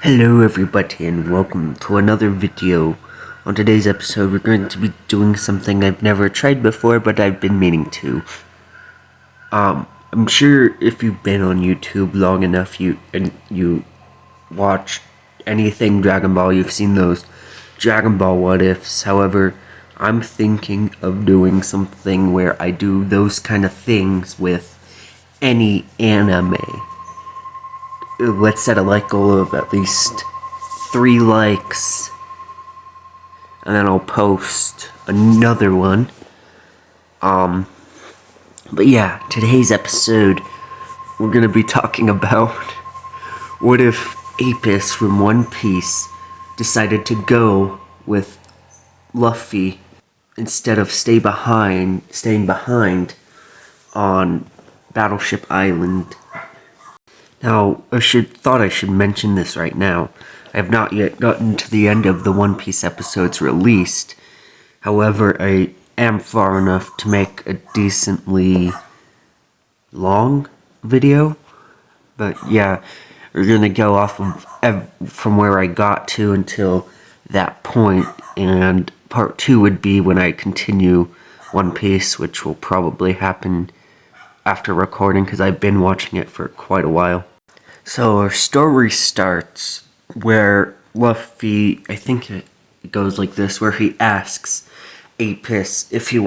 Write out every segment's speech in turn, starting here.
Hello everybody and welcome to another video. On today's episode we're going to be doing something I've never tried before but I've been meaning to. I'm sure if you've been on YouTube long enough you watch anything Dragon Ball, you've seen those Dragon Ball what ifs. However, I'm thinking of doing something where I do those kind of things with any anime. Let's set a like goal of at least 3 likes, and then I'll post another one. But yeah, today's episode, we're gonna be talking about what if Apis from One Piece decided to go with Luffy instead of staying behind on Battleship Island. Now, I should mention this right now. I have not yet gotten to the end of the One Piece episodes released. However, I am far enough to make a decently long video. But yeah, we're gonna go off of from where I got to until that point, and part 2 would be when I continue One Piece, which will probably happen after recording because I've been watching it for quite a while. So our story starts where Luffy, I think it goes like this, where he asks Apis if she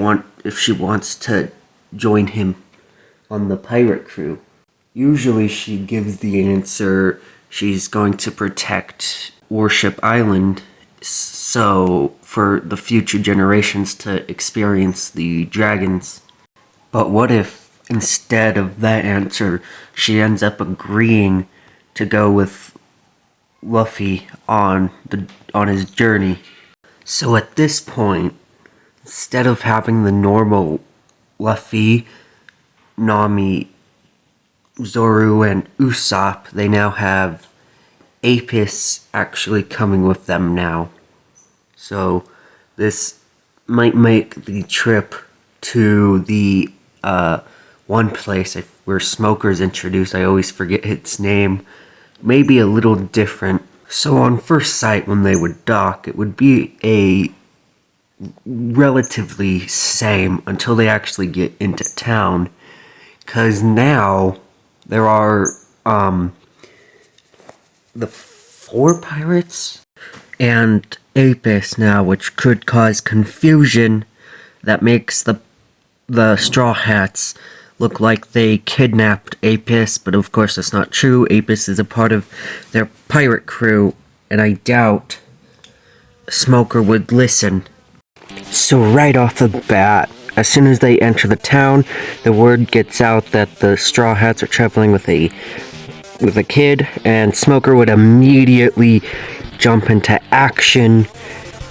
wants to join him on the pirate crew. Usually she gives the answer she's going to protect Warship Island, so for the future generations to experience the dragons. But what if instead of that answer, she ends up agreeing to go with Luffy on his journey? So at this point, instead of having the normal Luffy, Nami, Zoro, and Usopp, they now have Apis actually coming with them now. So this might make the trip to the one place where Smoker's introduced, I always forget its name, maybe a little different. So on first sight when they would dock, it would be a relatively same until they actually get into town, because now there are the 4 pirates and Apis now, which could cause confusion that makes the Straw Hats look like they kidnapped Apis, but of course that's not true. Apis is a part of their pirate crew, and I doubt Smoker would listen. So right off the bat, as soon as they enter the town, the word gets out that the Straw Hats are traveling with a kid, and Smoker would immediately jump into action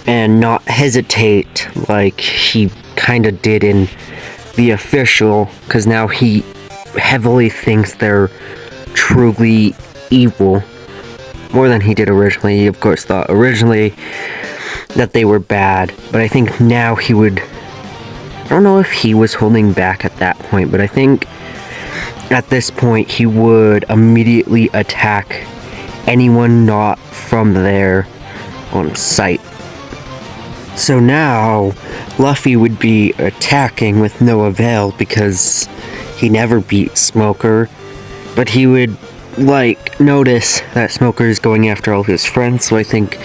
and not hesitate like he kinda did in the official, because now he heavily thinks they're truly evil, more than he did originally. He of course thought originally that they were bad, but I think now he would, I don't know if he was holding back at that point, but I think at this point he would immediately attack anyone not from there on sight. So now Luffy would be attacking with no avail because he never beat Smoker, but he would notice that Smoker is going after all his friends. So I think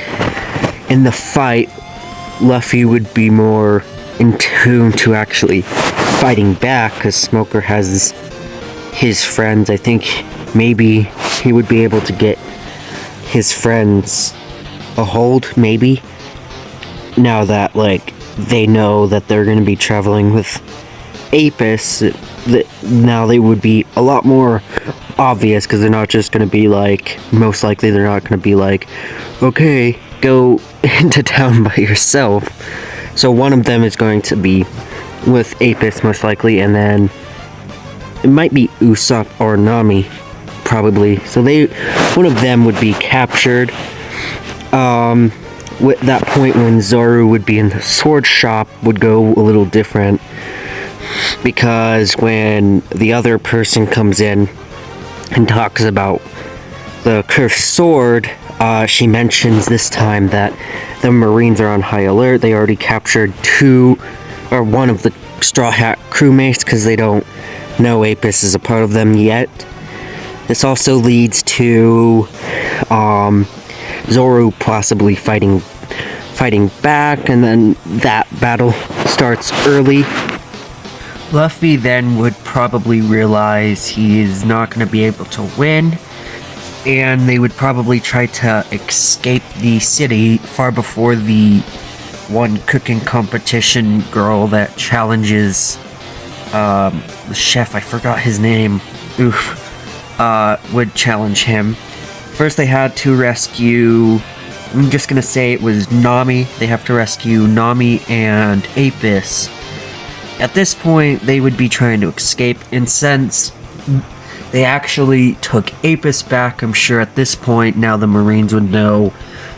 in the fight Luffy would be more in tune to actually fighting back because Smoker has his friends. I think maybe he would be able to get his friends a hold, maybe, now that they know that they're going to be traveling with Apis. Now they would be a lot more obvious, because they're not just going to be most likely they're not going to be okay, go into town by yourself. So one of them is going to be with Apis most likely, and then it might be Usopp or Nami, probably. So one of them would be captured. With that point when Zoro would be in the sword shop would go a little different, because when the other person comes in and talks about the cursed sword, she mentions this time that the Marines are on high alert. They already captured one of the Straw Hat crewmates because they don't know Apis is a part of them yet. This also leads to Zoru possibly fighting back, and then that battle starts early. Luffy then would probably realize he is not going to be able to win, and they would probably try to escape the city far before the one cooking competition girl that challenges the chef, I forgot his name, would challenge him. First they had to rescue, I'm just gonna say it was Nami. They have to rescue Nami and Apis. At this point, they would be trying to escape, and since they actually took Apis back, I'm sure at this point now the Marines would know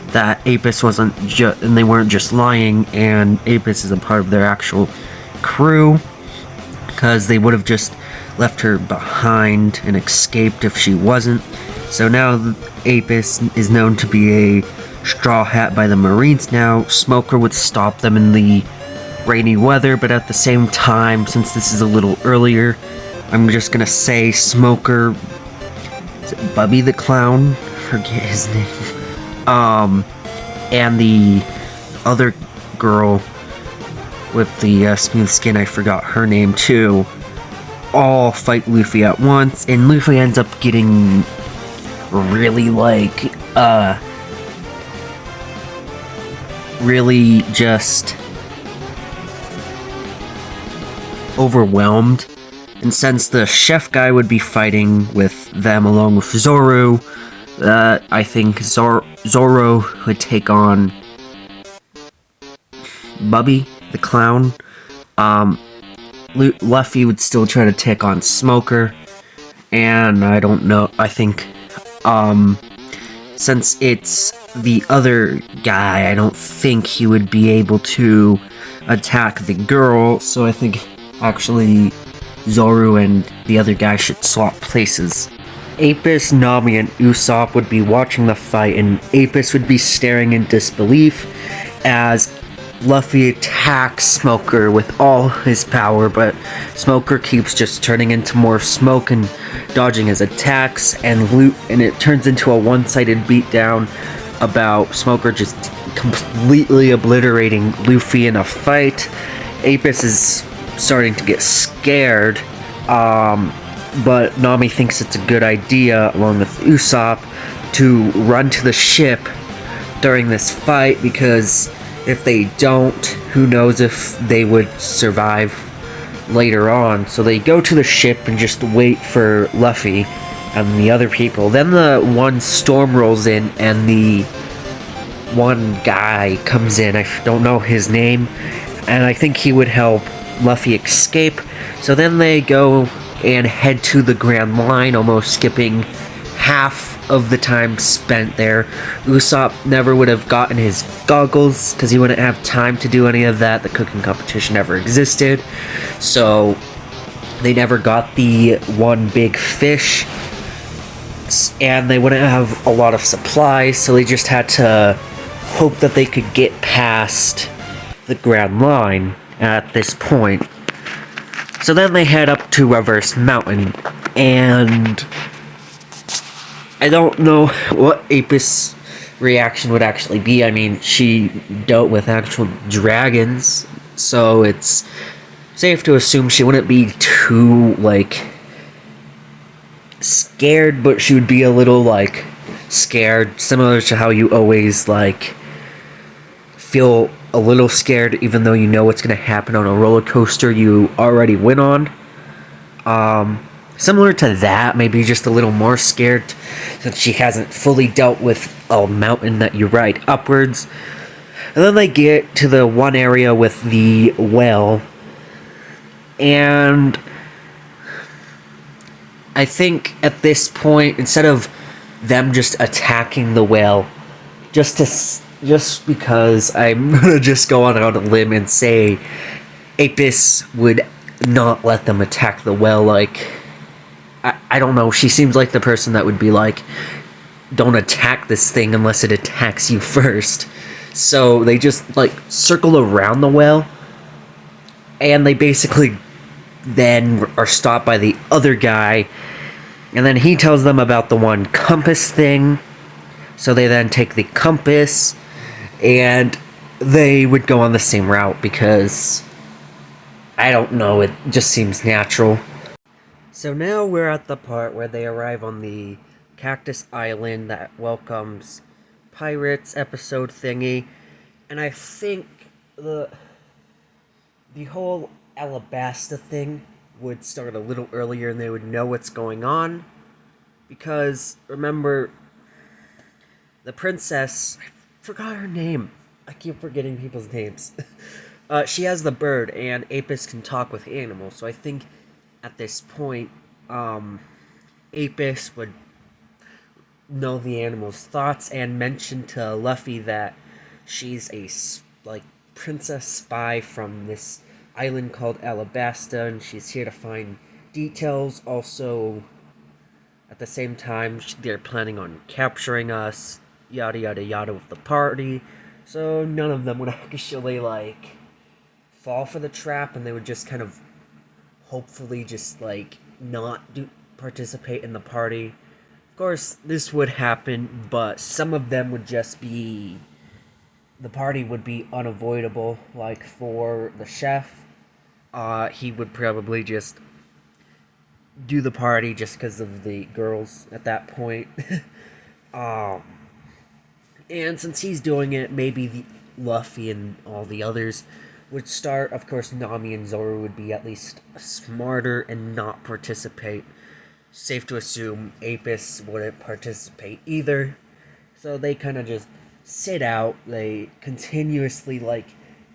that Apis wasn't and they weren't just lying, and Apis is a part of their actual crew, because they would have just left her behind and escaped if she wasn't. So now Apis is known to be a Straw Hat by the Marines now. Smoker would stop them in the rainy weather, but at the same time, since this is a little earlier, I'm just gonna say Smoker, is it Bubby the Clown? Forget his name. And the other girl with the smooth skin, I forgot her name too, all fight Luffy at once, and Luffy ends up getting really really just overwhelmed. And since the chef guy would be fighting with them along with Zoru, I think Zoro would take on Bubby the Clown. Luffy would still try to take on Smoker, and I don't know, I think, since it's the other guy, I don't think he would be able to attack the girl, so I think actually Zoru and the other guy should swap places. Apis, Nami, and Usopp would be watching the fight, and Apis would be staring in disbelief as Luffy attacks Smoker with all his power, but Smoker keeps just turning into more smoke and dodging his attacks, and it turns into a one-sided beatdown about Smoker just completely obliterating Luffy in a fight. Apis is starting to get scared, but Nami thinks it's a good idea, along with Usopp, to run to the ship during this fight, because if they don't, who knows if they would survive later on. So they go to the ship and just wait for Luffy and the other people. Then the one storm rolls in, and the one guy comes in, I don't know his name, and I think he would help Luffy escape. So then they go and head to the Grand Line, almost skipping half of the time spent there. Usopp never would have gotten his goggles because he wouldn't have time to do any of that. The cooking competition never existed, so they never got the one big fish, and they wouldn't have a lot of supplies, so they just had to hope that they could get past the Grand Line at this point. So then they head up to Reverse Mountain, and I don't know what Apis' reaction would actually be. I mean, she dealt with actual dragons, so it's safe to assume she wouldn't be too, scared, but she would be a little, scared, similar to how you always, feel a little scared even though you know what's going to happen on a roller coaster you already went on. Similar to that, maybe just a little more scared, since she hasn't fully dealt with a mountain that you ride upwards. And then they get to the one area with the well, and I think at this point, instead of them just attacking the well, just because I'm gonna just go on out a limb and say Apis would not let them attack the well. I don't know, she seems like the person that would be like, don't attack this thing unless it attacks you first. So they just, like, circle around the whale, and they basically then are stopped by the other guy, and then he tells them about the one compass thing. So they then take the compass, and they would go on the same route because, I don't know, it just seems natural. So now we're at the part where they arrive on the Cactus Island that welcomes Pirates episode thingy, and I think the whole Alabasta thing would start a little earlier and they would know what's going on, because remember, the princess, I forgot her name, I keep forgetting people's names. She has the bird, and Apis can talk with animals, so I think at this point, Apis would know the animal's thoughts and mention to Luffy that she's a, like, princess spy from this island called Alabasta, and she's here to find details. Also, at the same time, they're planning on capturing us, yada yada yada, with the party, so none of them would actually, like, fall for the trap, and they would just kind of hopefully just, like, not participate in the party. Of course, this would happen, but some of them would just be, the party would be unavoidable. Like, for the chef, he would probably just do the party just because of the girls at that point. And since he's doing it, maybe the Luffy and all the others would start. Of course, Nami and Zoro would be at least smarter and not participate. Safe to assume Apis wouldn't participate either. So they kind of just sit out. They continuously, like,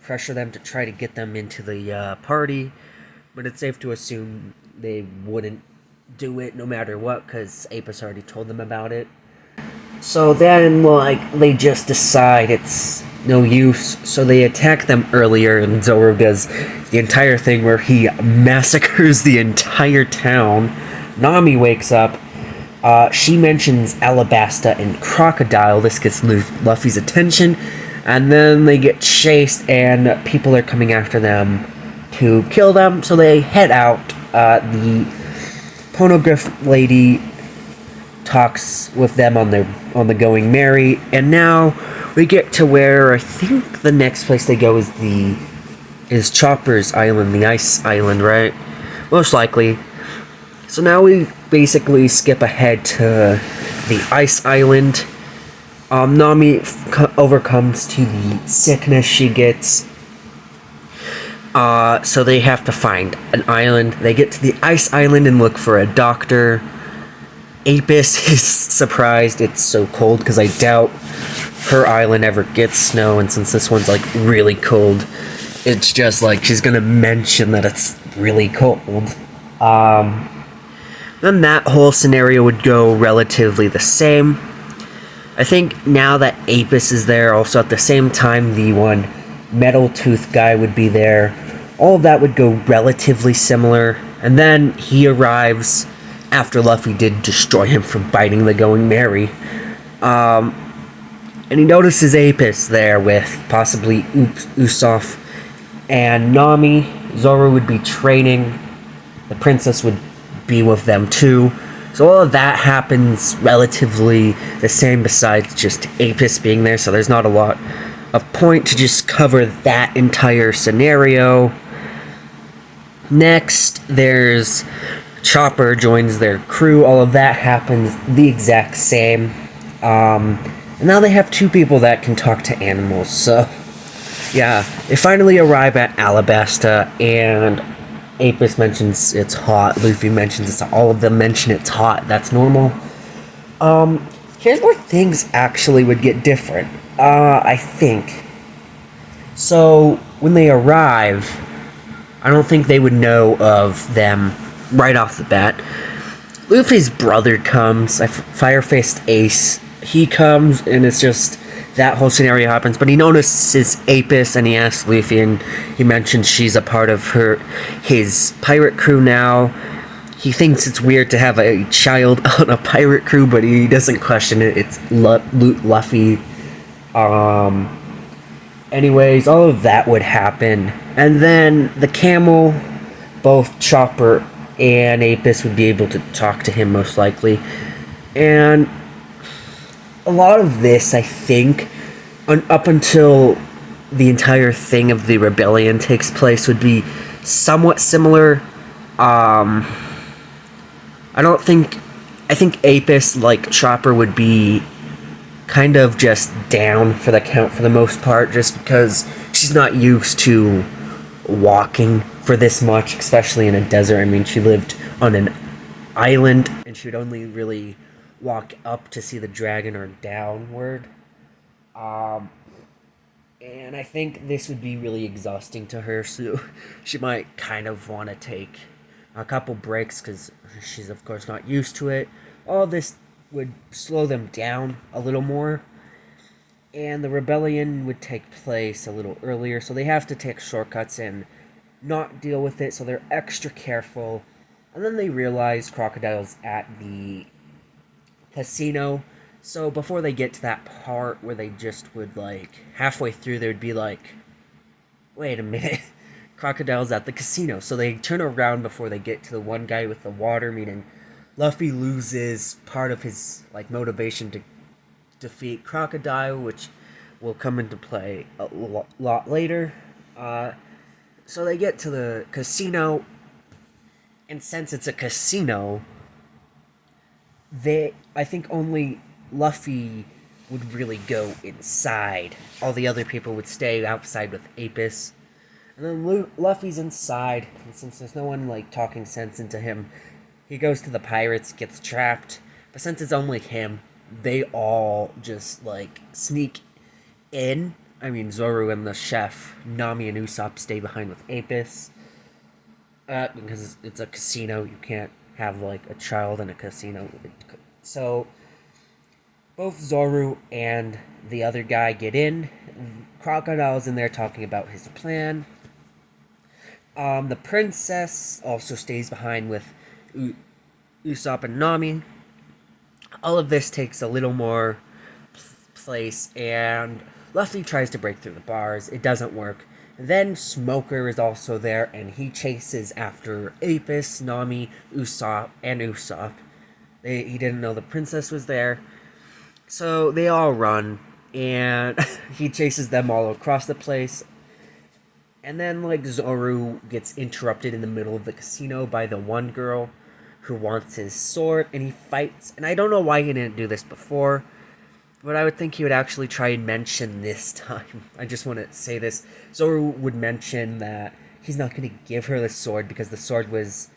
pressure them to try to get them into the party. But it's safe to assume they wouldn't do it no matter what, because Apis already told them about it. So then, like, they just decide it's no use, so they attack them earlier, and Zoro does the entire thing where he massacres the entire town. Nami wakes up, she mentions Alabasta and Crocodile. This gets Luffy's attention, and then they get chased, and people are coming after them to kill them, so they head out. The Poneglyph lady talks with them on the Going Merry, and now we get to where I think the next place they go is Chopper's Island, the Ice Island, right? Most likely. So now we basically skip ahead to the Ice Island. Nami overcomes to the sickness she gets. So they have to find an island. They get to the Ice Island and look for a doctor. Apis is surprised it's so cold, because I doubt her island ever gets snow, and since this one's, like, really cold, it's just like she's gonna mention that it's really cold. Then that whole scenario would go relatively the same. I think now that Apis is there, also at the same time the one Metal Tooth guy would be there. All of that would go relatively similar, and then he arrives after Luffy did destroy him from biting the Going Merry. And he notices Apis there with possibly Usopp and Nami. Zoro would be training. The princess would be with them too. So all of that happens relatively the same, besides just Apis being there, so there's not a lot of point to just cover that entire scenario. Next, there's Chopper joins their crew. All of that happens the exact same. And now they have two people that can talk to animals, so yeah, they finally arrive at Alabasta, and Apis mentions it's hot, Luffy mentions it's hot, all of them mention it's hot, that's normal. Here's where things actually would get different, I think. So, when they arrive, I don't think they would know of them right off the bat. Luffy's brother comes, Fire-Faced Ace. He comes, and it's just that whole scenario happens, but he notices Apis, and he asks Luffy, and he mentions she's a part of his pirate crew now. he thinks it's weird to have a child on a pirate crew, but he doesn't question it. It's Luffy. Um, Anyways, all of that would happen. And then the camel, both Chopper and Apis would be able to talk to him most likely. And a lot of this, I think, up until the entire thing of the rebellion takes place, would be somewhat similar. I don't think. I think Apis, like Chopper, would be kind of just down for the count for the most part, just because she's not used to walking for this much, especially in a desert. I mean, she lived on an island, and she would only really walk up to see the dragon or downward. And I think this would be really exhausting to her, so she might kind of want to take a couple breaks, because she's of course not used to it. All this would slow them down a little more, and the rebellion would take place a little earlier, so they have to take shortcuts and not deal with it, so they're extra careful. And then they realize Crocodile's at the casino, so before they get to that part where they just would, like, halfway through, they would be like, wait a minute, Crocodile's at the casino. So they turn around before they get to the one guy with the water, meaning Luffy loses part of his, like, motivation to defeat Crocodile, which will come into play a lot later. So they get to the casino, and since it's a casino, I think only Luffy would really go inside. All the other people would stay outside with Apis. And then Luffy's inside, and since there's no one, like, talking sense into him, he goes to the pirates, gets trapped. But since it's only him, they all just, like, sneak in. I mean, Zoro and the chef, Nami and Usopp, stay behind with Apis. Because it's a casino, you can't have, like, a child in a casino. So both Zoro and the other guy get in. Crocodile's in there talking about his plan. The princess also stays behind with Usopp and Nami. All of this takes a little more place, and Luffy tries to break through the bars. It doesn't work. Then Smoker is also there, and he chases after Apis, Nami, Usopp, and Usopp. He didn't know the princess was there. So they all run, and he chases them all across the place. And then, like, Zoro gets interrupted in the middle of the casino by the one girl who wants his sword, and he fights. And I don't know why he didn't do this before, but I would think he would actually try and mention this time. I just want to say this. Zoro would mention that he's not going to give her the sword because the sword was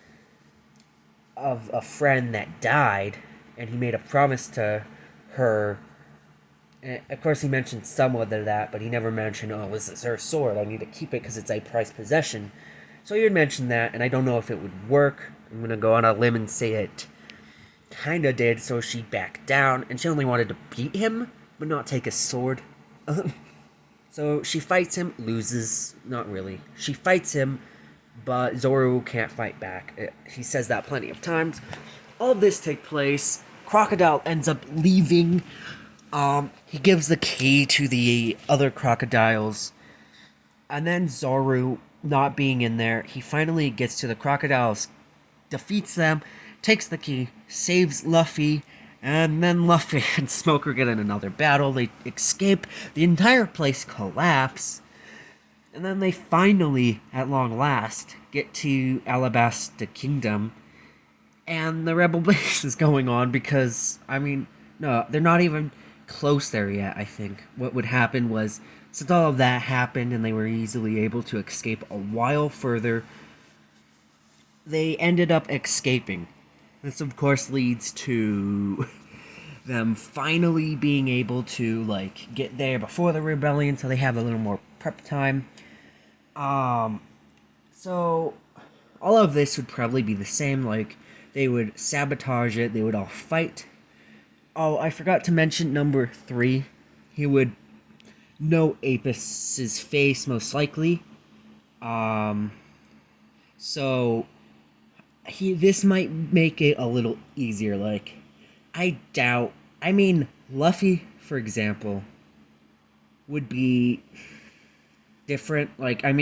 of a friend that died, and he made a promise to her. And of course, he mentioned somewhat of that, but he never mentioned, oh, this is her sword, I need to keep it because it's a prized possession. So he would mention that, and I don't know if it would work. I'm going to go on a limb and say it kinda did, so she backed down, and she only wanted to beat him, but not take his sword. So she fights him, loses. Not really. She fights him, but Zoro can't fight back. He says that plenty of times. All of this take place. Crocodile ends up leaving. He gives the key to the other crocodiles. And then Zoro, not being in there, he finally gets to the crocodiles, defeats them, takes the key, saves Luffy, and then Luffy and Smoker get in another battle. They escape. The entire place collapses. And then they finally, at long last, get to Alabasta Kingdom. And the rebel base is going on because, I mean, no, they're not even close there yet, I think. What would happen was, since all of that happened and they were easily able to escape a while further, they ended up escaping. This, of course, leads to them finally being able to, like, get there before the rebellion, so they have a little more prep time. So all of this would probably be the same. Like, they would sabotage it, they would all fight. Oh, I forgot to mention number 3. He would know Apis's face, most likely. So this might make it a little easier. Like, Luffy, for example, would be different. Like, I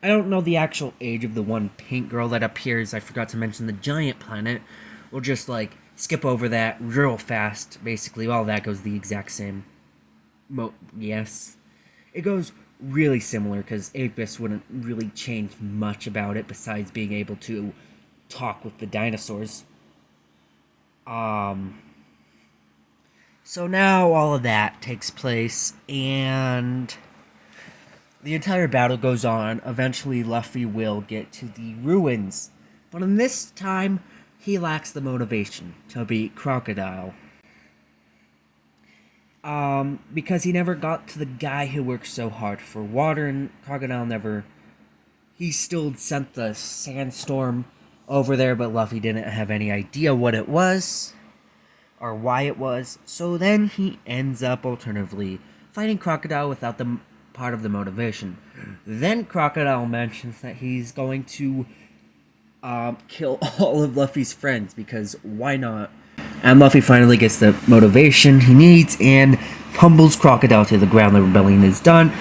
don't know the actual age of the one pink girl that appears. I forgot to mention the giant planet. We'll just, like, skip over that real fast. Basically, all that goes the exact same. Yes. It goes really similar, because Apis wouldn't really change much about it besides being able to talk with the dinosaurs. So now all of that takes place, and the entire battle goes on. Eventually, Luffy will get to the ruins, but in this time, he lacks the motivation to beat Crocodile. Because he never got to the guy who worked so hard for water, and Crocodile never... He still sent the sandstorm over there, but Luffy didn't have any idea what it was, or why it was, so then he ends up, alternatively, fighting Crocodile without the part of the motivation. Then Crocodile mentions that he's going to, kill all of Luffy's friends, because why not? And Luffy finally gets the motivation he needs and humbles Crocodile to the ground. The rebellion is done.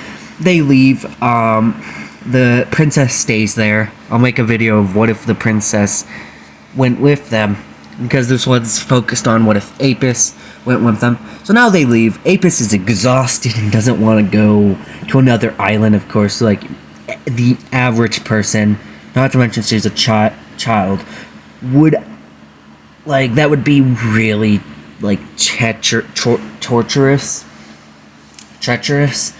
They leave. The princess stays there. I'll make a video of what if the princess went with them, because this one's focused on what if Apis went with them. So now they leave. Apis is exhausted and doesn't want to go to another island, of course, like the average person, not to mention she's a child, would... Like, that would be really, like, torturous. Treacherous.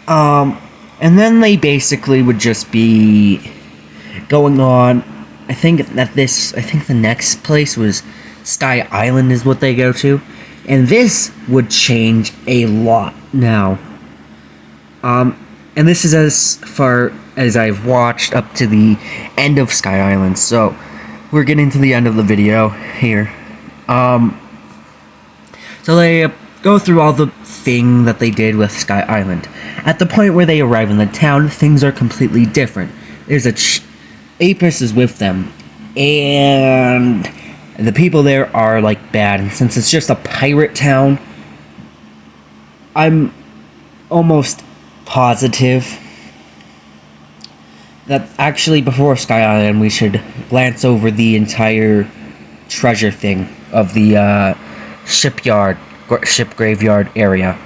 And then they basically would just be going on. I think the next place was Sky Island is what they go to. And this would change a lot now. And this is as far as I've watched up to the end of Sky Island, so... We're getting to the end of the video here. So they go through all the thing that they did with Sky Island. At the point where they arrive in the town, things are completely different. There's Apis is with them, and the people there are, like, bad. And since it's just a pirate town, I'm almost positive that actually before Sky Island we should glance over the entire treasure thing of the ship graveyard area.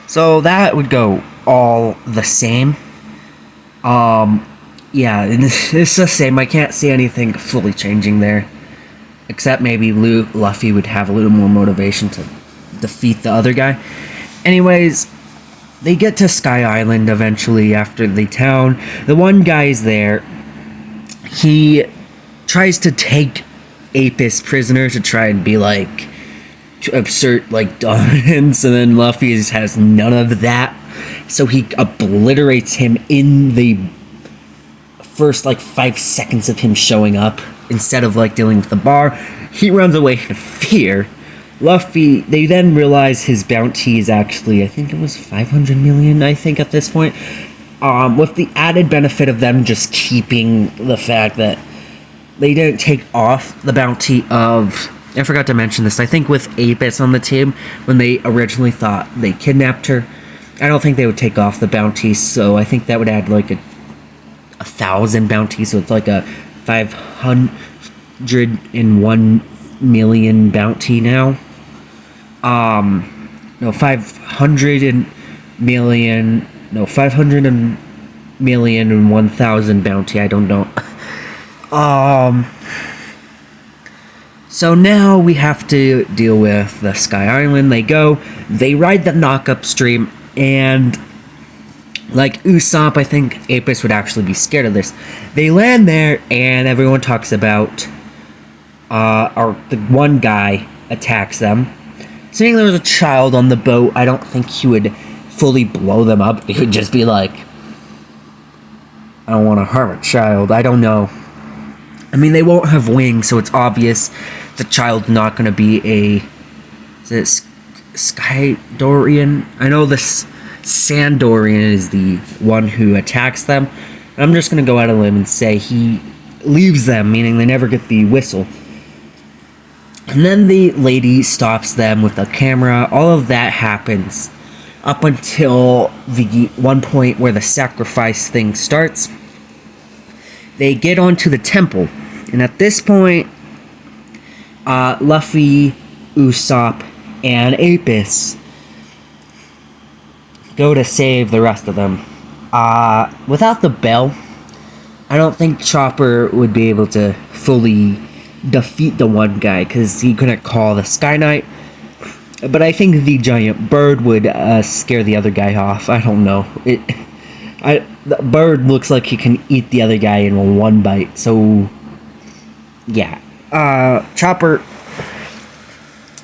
So that would go all the same. Yeah, it's the same. I can't see anything fully changing there, except maybe Luffy would have a little more motivation to defeat the other guy. Anyways, they get to Sky Island eventually after the town. The one guy's there. He tries to take Apis prisoner to try and be like, to assert like dominance, and then Luffy has none of that. So he obliterates him in the first like 5 seconds of him showing up. Instead of like dealing with the bar, he runs away in fear. Luffy, they then realize his bounty is actually, I think it was 500 million, I think, at this point. With the added benefit of them just keeping the fact that they didn't take off the bounty of... I forgot to mention this. I think with Apis on the team, when they originally thought they kidnapped her, I don't think they would take off the bounty, so I think that would add like a 1,000 bounties, so it's like a 501 million bounty now. No, 500 million and 1,000 bounty, I don't know. So now we have to deal with the Sky Island. They ride the knock-up stream, and like Usopp, I think Apis would actually be scared of this. They land there, and everyone talks about, the one guy attacks them. Seeing there was a child on the boat, I don't think he would fully blow them up. He would just be like, I don't want to harm a child. I don't know. I mean, they won't have wings, so it's obvious the child's not going to be a... Is it Skydorian? I know this Sandorian is the one who attacks them. I'm just going to go out on a limb and say he leaves them, meaning they never get the whistle. And then the lady stops them with a camera. All of that happens up until the one point where the sacrifice thing starts. They get onto the temple, and at this point, Luffy, Usopp, and Apis go to save the rest of them. Without the bell, I don't think Chopper would be able to fully defeat the one guy, because he couldn't call the Sky Knight. But I think the giant bird would scare the other guy off. I don't know. The bird looks like he can eat the other guy in one bite. So, yeah. Chopper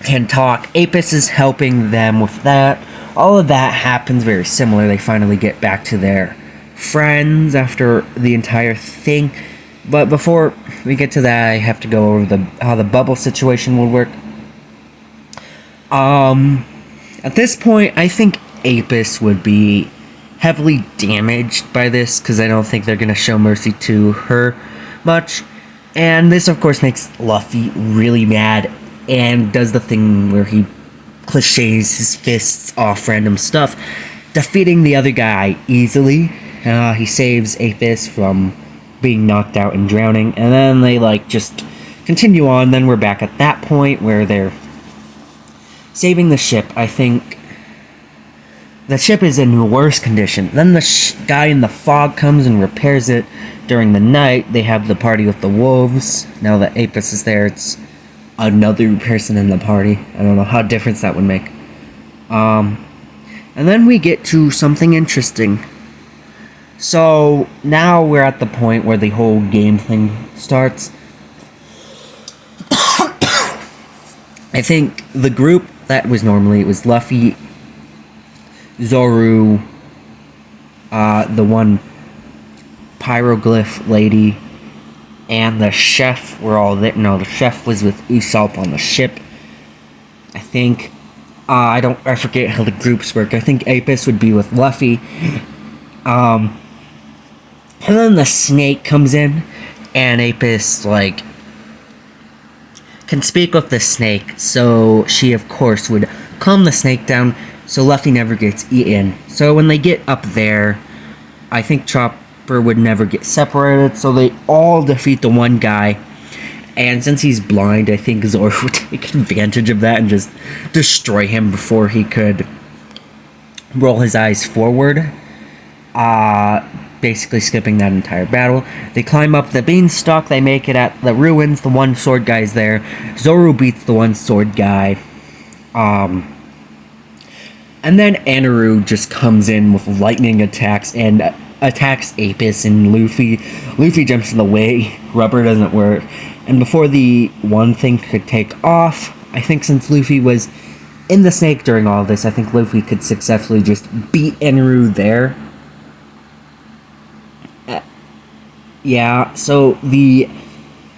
can talk. Apis is helping them with that. All of that happens very similar. They finally get back to their friends after the entire thing. But before we get to that, I have to go over how the bubble situation will work. At this point, I think Apis would be heavily damaged by this, because I don't think they're going to show mercy to her much. And this, of course, makes Luffy really mad, and does the thing where he cliches his fists off random stuff, defeating the other guy easily. He saves Apis from being knocked out and drowning, and then they just continue on. Then we're back at that point where they're saving the ship. I think the ship is in worse condition. Then the guy in the fog comes and repairs it during the night. They have the party with the wolves. Now that Apis is there, it's another person in the party. I don't know how different that would make. And then we get to something interesting. So now we're at the point where the whole game thing starts. I think the group that was normally, it was Luffy, Zoru, the one pyroglyph lady, and the chef were all there. No, the chef was with Usopp on the ship, I think. I forget how the groups work. I think Apis would be with Luffy. And then the snake comes in, and Apis, can speak with the snake, so she, of course, would calm the snake down, so Luffy never gets eaten. So when they get up there, I think Chopper would never get separated, so they all defeat the one guy. And since he's blind, I think Zoro would take advantage of that and just destroy him before he could roll his eyes forward. Basically skipping that entire battle. They climb up the beanstalk, they make it at the ruins, the one sword guy's there. Zoro beats the one sword guy. And then Anaru just comes in with lightning attacks and attacks Apis and Luffy. Luffy jumps in the way, rubber doesn't work. And before the one thing could take off, I think since Luffy was in the snake during all of this, I think Luffy could successfully just beat Anaru there. Yeah, so the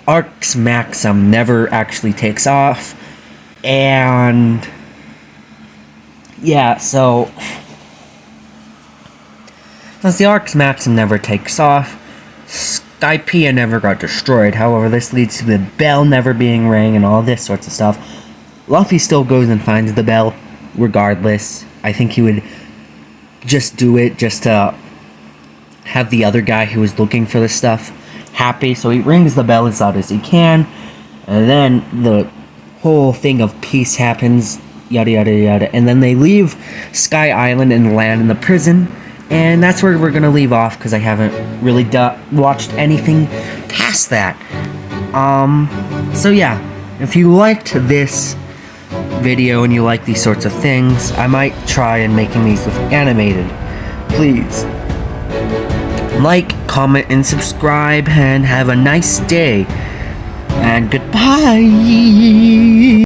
Arc's Maxim never actually takes off, and yeah, so since the Arc's Maxim never takes off, Skypiea never got destroyed. However, this leads to the bell never being rang and all this sorts of stuff. Luffy still goes and finds the bell, regardless. I think he would just do it just to have the other guy who was looking for this stuff happy, so he rings the bell as loud as he can, and then the whole thing of peace happens, yada yada yada, and then they leave Sky Island and land in the prison, and that's where we're gonna leave off, because I haven't really watched anything past that. So yeah, if you liked this video and you like these sorts of things, I might try and making these with animated. Please like, comment, and subscribe, and have a nice day. And goodbye!